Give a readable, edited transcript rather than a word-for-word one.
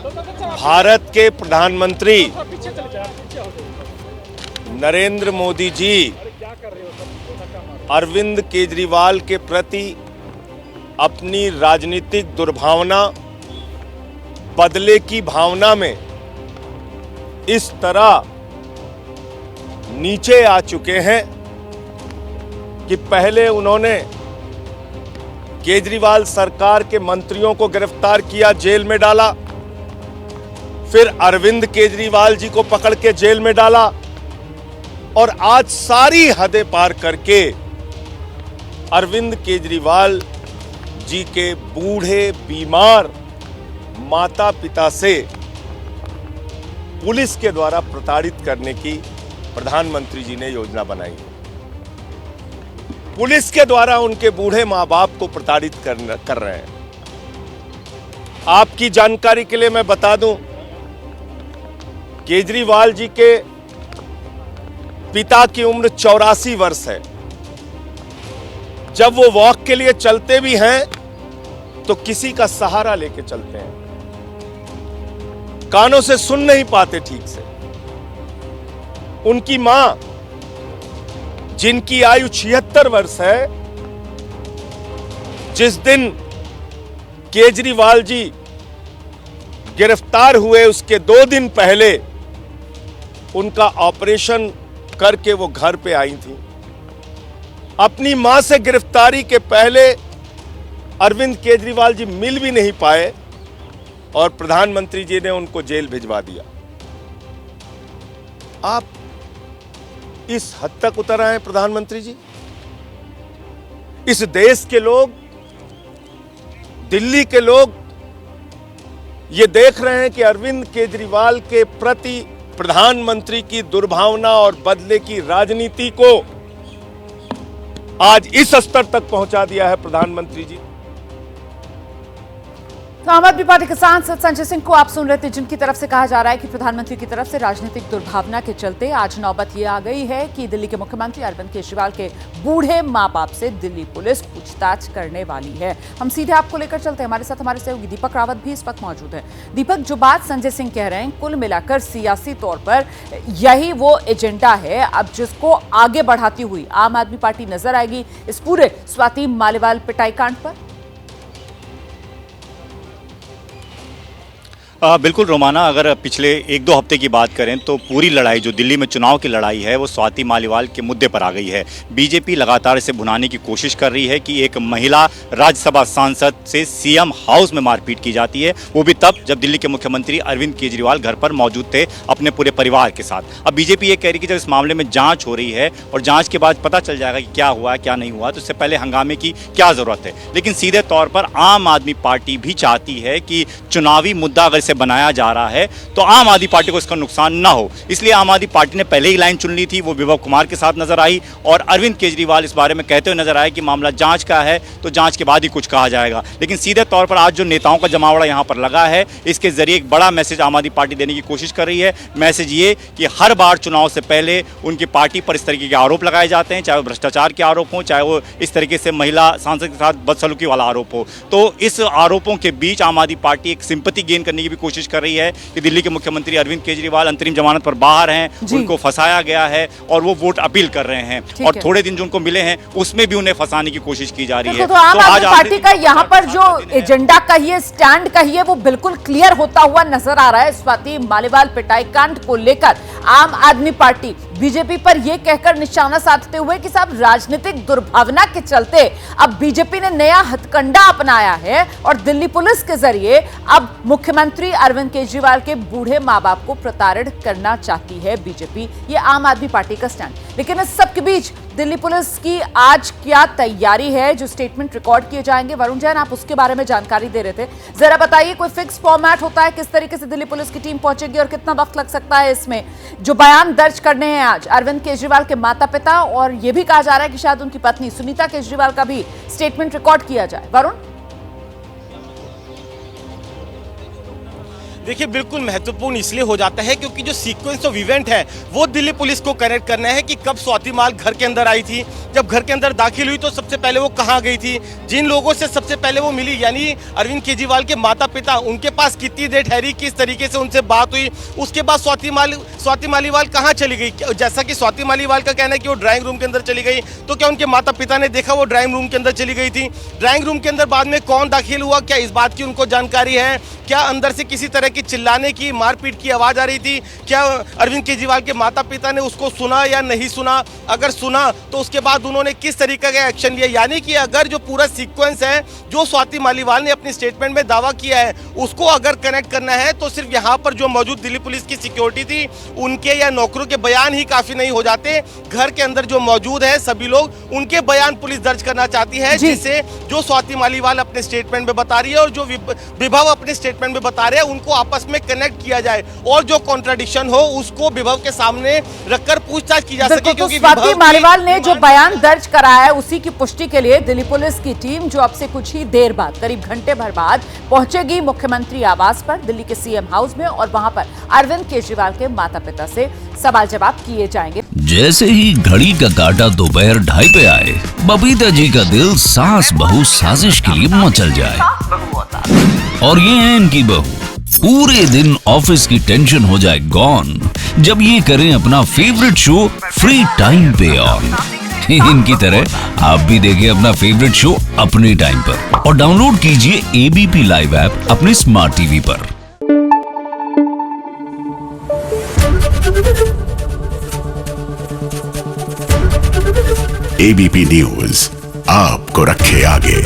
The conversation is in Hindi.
भारत के प्रधानमंत्री नरेंद्र मोदी जी अरविंद केजरीवाल के प्रति अपनी राजनीतिक दुर्भावना, बदले की भावना में इस तरह नीचे आ चुके हैं कि पहले उन्होंने केजरीवाल सरकार के मंत्रियों को गिरफ्तार किया, जेल में डाला, फिर अरविंद केजरीवाल जी को पकड़ के जेल में डाला और आज सारी हदें पार करके अरविंद केजरीवाल जी के बूढ़े बीमार माता पिता से पुलिस के द्वारा प्रताड़ित करने की प्रधानमंत्री जी ने योजना बनाई। पुलिस के द्वारा उनके बूढ़े मां बाप को प्रताड़ित कर रहे हैं। आपकी जानकारी के लिए मैं बता दूं, केजरीवाल जी के पिता की उम्र 84 वर्ष है। जब वो वॉक के लिए चलते भी हैं तो किसी का सहारा लेके चलते हैं, कानों से सुन नहीं पाते ठीक से। उनकी मां, जिनकी आयु 76 वर्ष है, जिस दिन केजरीवाल जी गिरफ्तार हुए उसके 2 दिन पहले उनका ऑपरेशन करके वो घर पे आई थी। अपनी मां से गिरफ्तारी के पहले अरविंद केजरीवाल जी मिल भी नहीं पाए और प्रधानमंत्री जी ने उनको जेल भिजवा दिया। आप इस हद तक उतर आए प्रधानमंत्री जी। इस देश के लोग, दिल्ली के लोग ये देख रहे हैं कि अरविंद केजरीवाल के प्रति प्रधानमंत्री की दुर्भावना और बदले की राजनीति को आज इस स्तर तक पहुंचा दिया है प्रधानमंत्री जी। तो आम आदमी पार्टी के सांसद संजय सिंह को आप सुन रहे थे, जिनकी तरफ से कहा जा रहा है कि प्रधानमंत्री की तरफ से राजनीतिक दुर्भावना के चलते आज नौबत ये आ गई है कि दिल्ली के मुख्यमंत्री अरविंद केजरीवाल के बूढ़े मां बाप से दिल्ली पुलिस पूछताछ करने वाली है। हम सीधे आपको लेकर चलते हैं। हमारे साथ हमारे सहयोगी दीपक रावत भी इस वक्त मौजूद है। दीपक, जो बात संजय सिंह कह रहे हैं, कुल मिलाकर सियासी तौर पर यही वो एजेंडा है अब जिसको आगे बढ़ाती हुई आम आदमी पार्टी नजर आएगी इस पूरे स्वाति मालीवाल पिटाई कांड पर। बिल्कुल रोमाना, अगर पिछले 1-2 हफ्ते की बात करें तो पूरी लड़ाई जो दिल्ली में चुनाव की लड़ाई है वो स्वाति मालीवाल के मुद्दे पर आ गई है। बीजेपी लगातार इसे भुनाने की कोशिश कर रही है कि एक महिला राज्यसभा सांसद से सीएम हाउस में मारपीट की जाती है, वो भी तब जब दिल्ली के मुख्यमंत्री अरविंद केजरीवाल घर पर मौजूद थे अपने पूरे परिवार के साथ। अब बीजेपी ये कह रही है कि जब इस मामले में जाँच हो रही है और जाँच के बाद पता चल जाएगा कि क्या हुआ क्या नहीं हुआ, तो इससे पहले हंगामे की क्या ज़रूरत है। लेकिन सीधे तौर पर आम आदमी पार्टी भी चाहती है कि चुनावी मुद्दा अगर बनाया जा रहा है तो आम आदमी पार्टी को इसका नुकसान ना हो, इसलिए आम आदमी पार्टी ने पहले ही लाइन चुन ली थी। वो विभव कुमार के साथ नजर आई और अरविंद केजरीवाल इस बारे में कहते हुए नजर आए कि मामला जांच का है तो जांच के बाद ही कुछ कहा जाएगा। लेकिन सीधे तौर पर आज जो नेताओं का जमावड़ा यहां पर लगा है, इसके जरिए एक बड़ा मैसेज आम आदमी पार्टी देने की कोशिश कर रही है। मैसेज ये कि हर बार चुनाव से पहले उनकी पार्टी पर इस तरीके के आरोप लगाए जाते हैं, चाहे वो भ्रष्टाचार के आरोप हो, चाहे वो इस तरीके से महिला सांसद के साथ बदसलूकी वाला आरोप हो। तो इस आरोपों के बीच आम आदमी पार्टी एक सिंपैथी गेन करने की भी कोशिश कर रही है कि दिल्ली के मुख्यमंत्री अरविंद केजरीवाल अंतरिम जमानत पर बाहर हैं, उनको फंसाया गया है और वो वोट अपील कर रहे हैं और थोड़े दिन जो उनको मिले हैं उसमें भी उन्हें फंसाने की कोशिश की जा रही है। तो आम आदमी पार्टी का यहाँ पर जो एजेंडा कहिए, स्टैंड कहिए, वो बिल्कुल क्लियर होता हुआ नजर आ रहा है। स्वाति मालीवाल पिटाई कांड को लेकर आम आदमी पार्टी बीजेपी पर यह कहकर निशाना साधते हुए कि साहब राजनीतिक दुर्भावना के चलते अब बीजेपी ने नया हथकंडा अपनाया है और दिल्ली पुलिस के जरिए अब मुख्यमंत्री अरविंद केजरीवाल के बूढ़े मां बाप को प्रताड़ित करना चाहती है बीजेपी। ये आम आदमी पार्टी का स्टैंड। लेकिन इस सब के बीच दिल्ली पुलिस की आज क्या तैयारी है, जो स्टेटमेंट रिकॉर्ड किए जाएंगे, वरुण जैन आप उसके बारे में जानकारी दे रहे थे, जरा बताइए। कोई फिक्स फॉर्मेट होता है, किस तरीके से दिल्ली पुलिस की टीम पहुंचेगी और कितना वक्त लग सकता है इसमें? जो बयान दर्ज करने हैं आज अरविंद केजरीवाल के माता पिता, और यह भी कहा जा रहा है कि शायद उनकी पत्नी सुनीता केजरीवाल का भी स्टेटमेंट रिकॉर्ड किया जाए। वरुण, देखिए बिल्कुल महत्वपूर्ण इसलिए हो जाता है क्योंकि जो सीक्वेंस ऑफ इवेंट है वो दिल्ली पुलिस को कनेक्ट करना है कि कब स्वाति माल घर के अंदर आई थी, जब घर के अंदर दाखिल हुई तो सबसे पहले वो कहाँ गई थी, जिन लोगों से सबसे पहले वो मिली यानी अरविंद केजरीवाल के माता पिता, उनके पास कितनी देर ठहरी, किस तरीके से उनसे बात हुई, उसके बाद स्वाति मालीवाल कहाँ चली गई। जैसा कि स्वाति मालीवाल का कहना है कि वो ड्राइंग रूम के अंदर चली गई, तो क्या उनके माता पिता ने देखा वो ड्राइंग रूम के अंदर चली गई थी? ड्राइंग रूम के अंदर बाद में कौन दाखिल हुआ, क्या इस बात की उनको जानकारी है? क्या अंदर से किसी तरह की चिल्लाने की, मारपीट की आवाज आ रही थी? क्या अरविंद केजरीवाल के माता पिता ने उसको सुना या नहीं सुना? अगर सुना तो उसके बाद उन्होंने किस तरीके का एक्शन लिया? यानी कि अगर जो पूरा सीक्वेंस है जो स्वाति मालीवाल ने अपनी स्टेटमेंट में दावा किया है उसको अगर कनेक्ट करना है तो सिर्फ यहाँ पर जो मौजूद दिल्ली पुलिस की सिक्योरिटी थी उनके या नौकरों के बयान ही काफी नहीं हो जाते। घर के अंदर जो मौजूद है सभी लोग, उनके बयान पुलिस दर्ज करना चाहती है, जिससे जो स्वाति मालीवाल अपने स्टेटमेंट में बता रही है और जो विभव अपने स्टेटमेंट में बता रहे हैं उनको आपस में कनेक्ट किया जाए और जो कॉन्ट्राडिक्शन हो उसको विभव के सामने रखकर पूछताछ की जा सके। क्योंकि स्वाति मालीवाल ने जो बयान दर्ज कराया है उसी की पुष्टि के लिए दिल्ली पुलिस की टीम जो अब से कुछ ही देर बाद, करीब घंटे भर बाद पहुंचेगी मुख्यमंत्री आवास पर, दिल्ली के सीएम हाउस में, और वहां पर अरविंद केजरीवाल के माता पिता से सवाल जवाब किए जाएंगे। जैसे ही घड़ी का काटा दोपहर 2:30 पे आए, बबीता जी का दिल सास बहू साजिश के लिए मचल जाए। और ये है इनकी बहू, पूरे दिन ऑफिस की टेंशन हो जाए गॉन जब ये करें अपना फेवरेट शो फ्री टाइम पे ऑन। इनकी तरह आप भी देखिए अपना फेवरेट शो अपने टाइम पर और डाउनलोड कीजिए एबीपी लाइव ऐप अपने स्मार्ट टीवी पर। एबीपी न्यूज आपको रखे आगे।